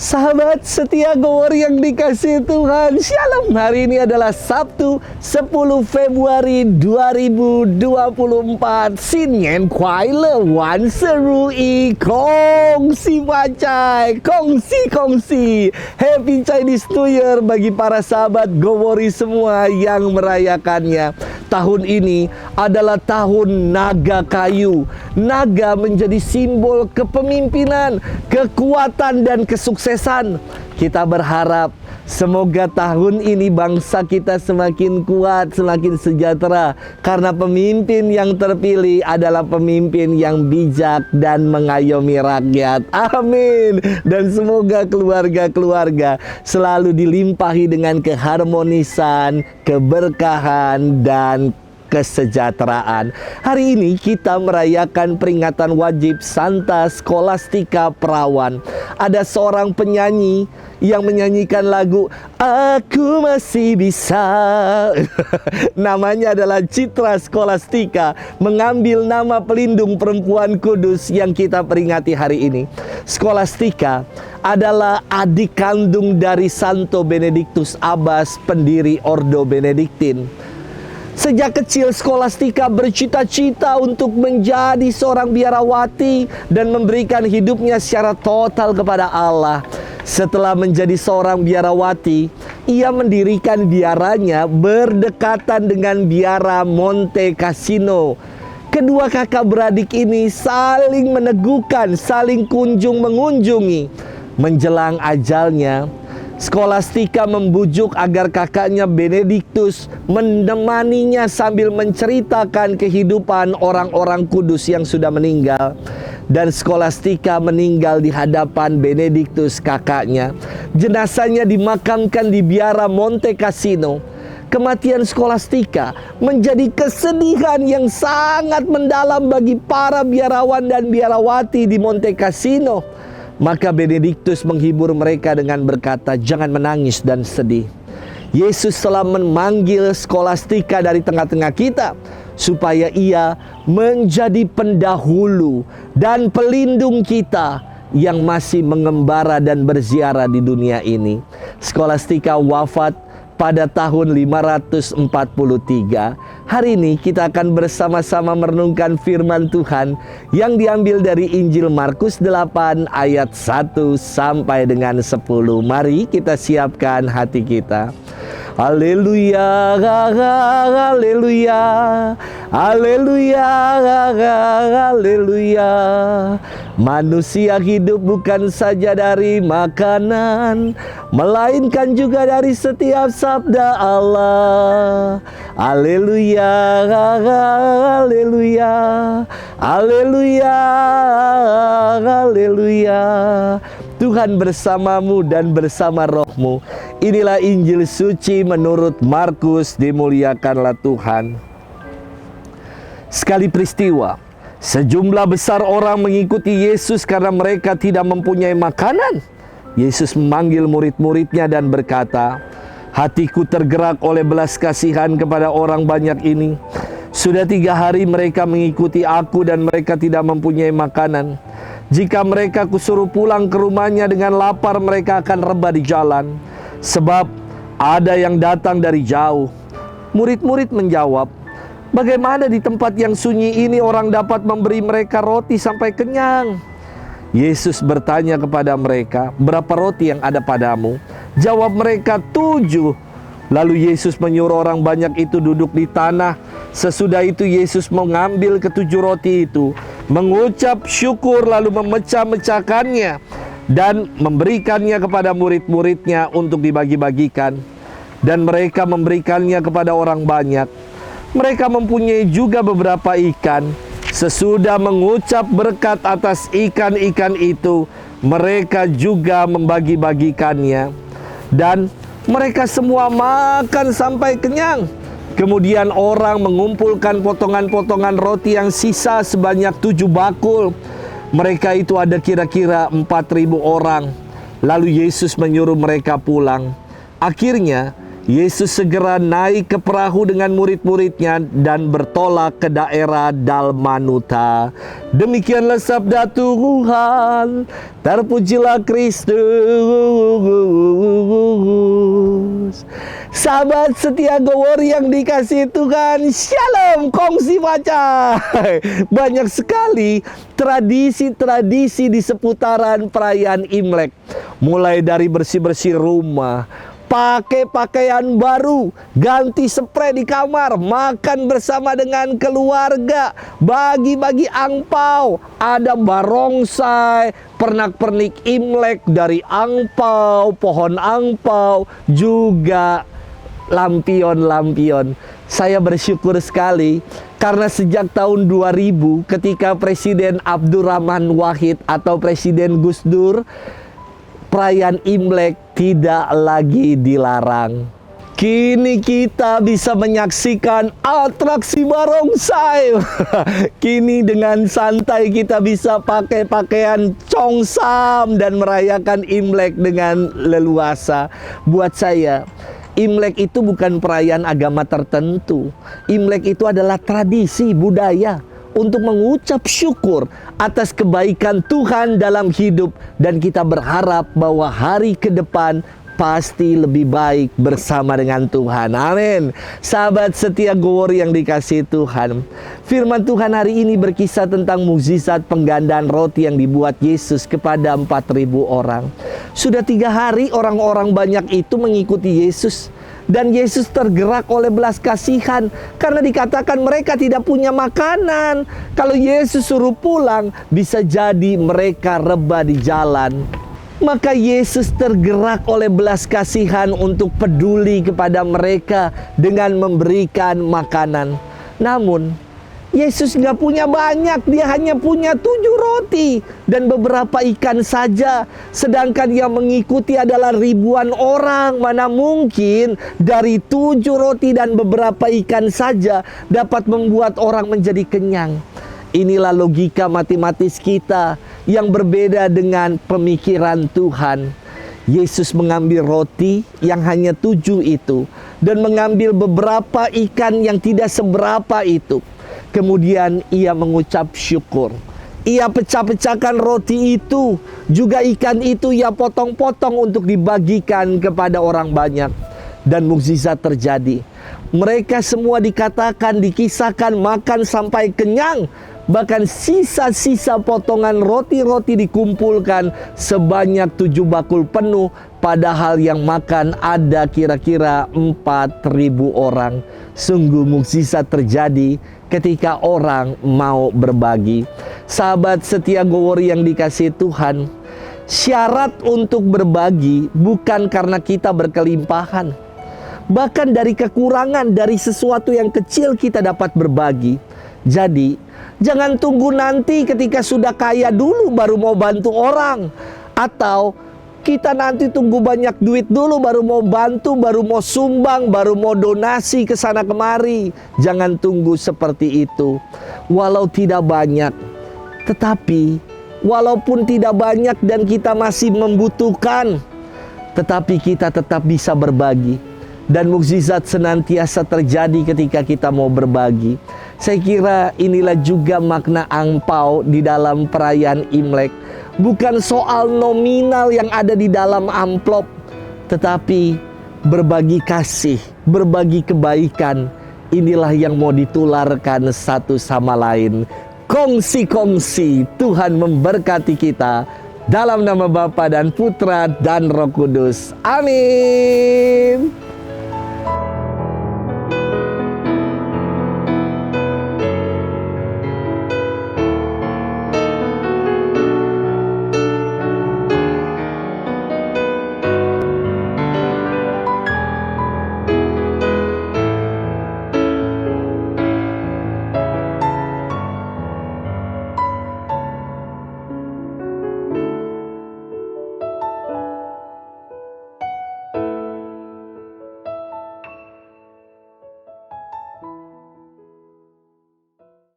Sahabat setia Gowori yang dikasihi Tuhan, Shalom. Hari ini adalah Sabtu 10 Februari 2024. Sinyen Kuai Le Wan Seru I Kongsi Bacai, kongsi. Happy Chinese New Year bagi para sahabat Gowori semua yang merayakannya. Tahun ini adalah tahun naga kayu. Naga menjadi simbol kepemimpinan, kekuatan dan kesuksesan. Kita berharap semoga tahun ini bangsa kita semakin kuat, semakin sejahtera, karena pemimpin yang terpilih adalah pemimpin yang bijak dan mengayomi rakyat. Amin. Dan semoga keluarga-keluarga selalu dilimpahi dengan keharmonisan, keberkahan dan kesejahteraan. Hari ini kita merayakan peringatan wajib Santa Scholastica Perawan. Ada seorang penyanyi yang menyanyikan lagu Aku Masih Bisa. Namanya adalah Citra Scholastica, mengambil nama pelindung perempuan kudus yang kita peringati hari ini. Scholastica adalah adik kandung dari Santo Benedictus Abbas, pendiri Ordo Benediktin. Sejak kecil Scholastica bercita-cita untuk menjadi seorang biarawati dan memberikan hidupnya secara total kepada Allah. Setelah menjadi seorang biarawati, ia mendirikan biaranya berdekatan dengan biara Monte Cassino. Kedua kakak beradik ini saling meneguhkan, saling kunjung mengunjungi. Menjelang ajalnya, Scholastica membujuk agar kakaknya Benedictus menemaninya sambil menceritakan kehidupan orang-orang kudus yang sudah meninggal. Dan Scholastica meninggal di hadapan Benedictus kakaknya. Jenazahnya dimakamkan di biara Monte Cassino. Kematian Scholastica menjadi kesedihan yang sangat mendalam bagi para biarawan dan biarawati di Monte Cassino. Maka Benedictus menghibur mereka dengan berkata, jangan menangis dan sedih. Yesus telah memanggil Scholastica dari tengah-tengah kita, supaya ia menjadi pendahulu dan pelindung kita yang masih mengembara dan berziarah di dunia ini. Scholastica wafat pada tahun 543. Hari ini kita akan bersama-sama merenungkan firman Tuhan yang diambil dari Injil Markus 8 ayat 1 sampai dengan 10. Mari kita siapkan hati kita. Haleluya, haleluya, haleluya, haleluya. Manusia hidup bukan saja dari makanan, melainkan juga dari setiap sabda Allah. Haleluya, haleluya, haleluya, haleluya. Tuhan bersamamu dan bersama rohmu. Inilah Injil suci menurut Markus, dimuliakanlah Tuhan. Sekali peristiwa, sejumlah besar orang mengikuti Yesus karena mereka tidak mempunyai makanan. Yesus memanggil murid-muridnya dan berkata, hatiku tergerak oleh belas kasihan kepada orang banyak ini. Sudah 3 hari mereka mengikuti aku dan mereka tidak mempunyai makanan. Jika mereka kusuruh pulang ke rumahnya dengan lapar, mereka akan rebah di jalan, sebab ada yang datang dari jauh. Murid-murid menjawab, bagaimana di tempat yang sunyi ini orang dapat memberi mereka roti sampai kenyang? Yesus bertanya kepada mereka, berapa roti yang ada padamu? Jawab mereka, 7. Lalu Yesus menyuruh orang banyak itu duduk di tanah. Sesudah itu Yesus mengambil ke-7 roti itu, mengucap syukur lalu memecah-mecahkannya dan memberikannya kepada murid-muridnya untuk dibagi-bagikan. Dan mereka memberikannya kepada orang banyak. Mereka mempunyai juga beberapa ikan. Sesudah mengucap berkat atas ikan-ikan itu, mereka juga membagi-bagikannya. Dan mereka semua makan sampai kenyang. Kemudian orang mengumpulkan potongan-potongan roti yang sisa sebanyak 7 bakul. Mereka itu ada kira-kira 4.000 orang. Lalu Yesus menyuruh mereka pulang. Akhirnya Yesus segera naik ke perahu dengan murid-muridnya dan bertolak ke daerah Dalmanuta. Demikianlah sabda Tuhan. Terpujilah Kristus. Sahabat setia Gowor yang dikasihi Tuhan, Shalom, kongsi baca. Banyak sekali tradisi-tradisi di seputaran perayaan Imlek. Mulai dari bersih-bersih rumah, pakai pakaian baru, ganti spray di kamar, makan bersama dengan keluarga, bagi-bagi angpau, ada barongsai, pernak-pernik Imlek dari angpau, pohon angpau, juga lampion-lampion. Saya bersyukur sekali karena sejak tahun 2000 ketika Presiden Abdurrahman Wahid atau Presiden Gus Dur, perayaan Imlek tidak lagi dilarang. Kini kita bisa menyaksikan atraksi barongsai. Kini dengan santai kita bisa pakai pakaian congsam dan merayakan Imlek dengan leluasa. Buat saya, Imlek itu bukan perayaan agama tertentu. Imlek itu adalah tradisi budaya untuk mengucap syukur atas kebaikan Tuhan dalam hidup, dan kita berharap bahwa hari ke depan pasti lebih baik bersama dengan Tuhan. Amin. Sahabat setia Gowor yang dikasihi Tuhan, firman Tuhan hari ini berkisah tentang mukjizat penggandaan roti yang dibuat Yesus kepada 4.000 orang. Sudah 3 hari orang-orang banyak itu mengikuti Yesus. Dan Yesus tergerak oleh belas kasihan karena dikatakan mereka tidak punya makanan. Kalau Yesus suruh pulang, bisa jadi mereka rebah di jalan. Maka Yesus tergerak oleh belas kasihan untuk peduli kepada mereka dengan memberikan makanan. Namun Yesus nggak punya banyak, dia hanya punya 7 roti dan beberapa ikan saja. Sedangkan yang mengikuti adalah ribuan orang. Mana mungkin dari 7 roti dan beberapa ikan saja dapat membuat orang menjadi kenyang. Inilah logika matematis kita yang berbeda dengan pemikiran Tuhan. Yesus mengambil roti yang hanya 7 itu dan mengambil beberapa ikan yang tidak seberapa itu. Kemudian ia mengucap syukur. Ia pecah-pecahkan roti itu, juga ikan itu ia potong-potong untuk dibagikan kepada orang banyak. Dan mukjizat terjadi. Mereka semua dikisahkan makan sampai kenyang. Bahkan sisa-sisa potongan roti-roti dikumpulkan sebanyak 7 bakul penuh. Padahal yang makan ada kira-kira 4.000 orang. Sungguh mukjizat terjadi ketika orang mau berbagi. Sahabat setia Gowor yang dikasihi Tuhan, syarat untuk berbagi bukan karena kita berkelimpahan. Bahkan dari kekurangan, dari sesuatu yang kecil kita dapat berbagi. Jadi, jangan tunggu nanti ketika sudah kaya dulu baru mau bantu orang. Atau kita nanti tunggu banyak duit dulu baru mau bantu, baru mau sumbang, baru mau donasi ke sana kemari. Jangan tunggu seperti itu. Walau tidak banyak, tetapi walaupun tidak banyak dan kita masih membutuhkan, tetapi kita tetap bisa berbagi. Dan mukjizat senantiasa terjadi ketika kita mau berbagi. Saya kira inilah juga makna angpau di dalam perayaan Imlek. Bukan soal nominal yang ada di dalam amplop, tetapi berbagi kasih, berbagi kebaikan. Inilah yang mau ditularkan satu sama lain. Kongsi-kongsi, Tuhan memberkati kita. Dalam nama Bapa dan Putra dan Roh Kudus. Amin.